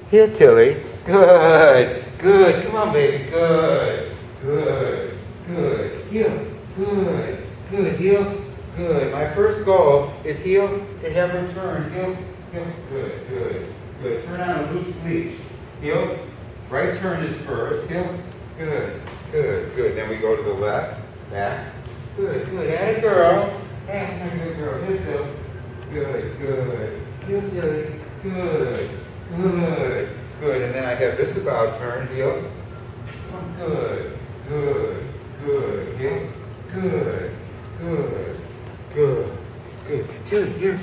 Heel, Tilly. Good. Good. Come on, baby. Good. Good. Good. Heel. Good. Good. Heel. Good. My first goal is heel to have her turn. Heel. Heel. Good. Good. Good. Turn on a loose leash. Heel. Right turn is first. Heel. Good. Good. Good. Then we go to the left. Back. Good. Good. Atta girl. That's a good girl. Heel, Tilly. Good. Good. Heel, Tilly. Good. Good. Good. And then I have this about turn. Heel. Good. Good. Good. Heel. Good. Good. Good. Good. Tilly, here.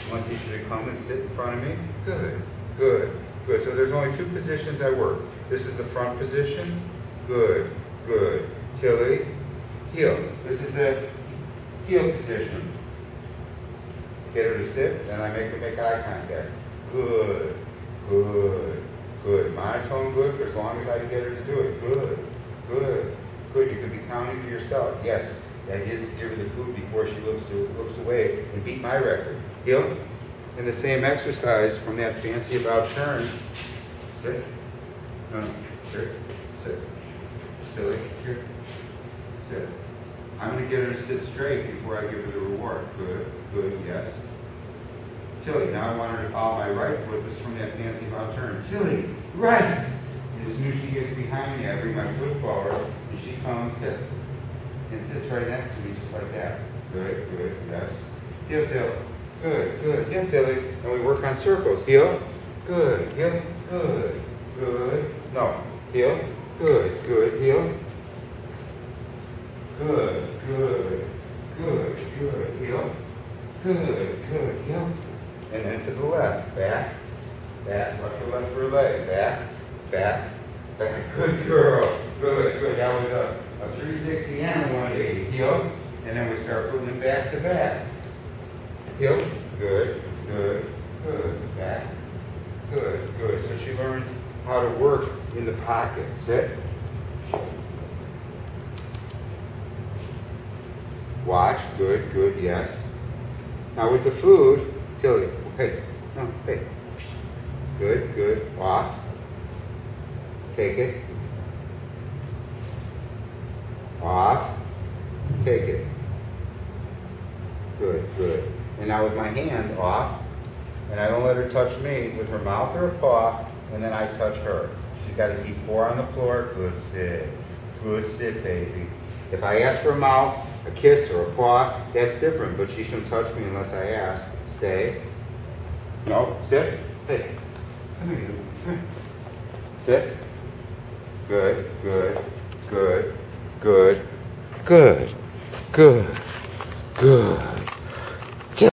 I want teacher to come and sit in front of me. Good. Good. Good. So there's only two positions I work. This is the front position. Good. Good. Tilly. Heel. This is the heel position. Get her to sit, then I make her make eye contact. Good. Good. Good. Monotone good for as long as I can get her to do it. Good. Good. Good. You can be counting to yourself. Yes. The idea is to give her the food before she looks away and beat my record. Heel. And the same exercise from that fancy about turn. Sit. No, no. Sit. Sit. Tilly. Here. Sit. I'm going to get her to sit straight before I give her the reward. Good. Good. Yes. Tilly. Now I want her to follow my right foot. This is from that fancy about turn. Tilly. Right. And as soon as she gets behind me, I bring my foot forward and she comes, sit. And sits right next to me just like that. Good, good, yes. Heel, Tilly. Good, good. Heel, Tilly. And we work on circles. Heel. Good, heel. Good, good. No. Heel. Good, good. Heel. Good, good. Good, good. Heel. Good, good. Heel. And then to the left. Back. Back. Left for her leg. Back. Back. Back. Good girl. Good, good. That was a 360 and a 180. Heel. And then we start putting it back to back. Heel. Good. Good. Good. Back. Good. Good. So she learns how to work in the pocket. Sit. Watch. Good. Good. Yes. Now with the food, Tilly. Hey. No. Hey. Good. Good. Off. Take it. Off. Take it. Good, good. And now with my hand off, and I don't let her touch me with her mouth or her paw, and then I touch her. She's got to keep 4 on the floor. Good sit. Good sit, baby. If I ask for a mouth, a kiss, or a paw, that's different, but she shouldn't touch me unless I ask. Stay. No. Sit. Hey. Come here. Come here. Sit. Good, good, good, good, good, good, good.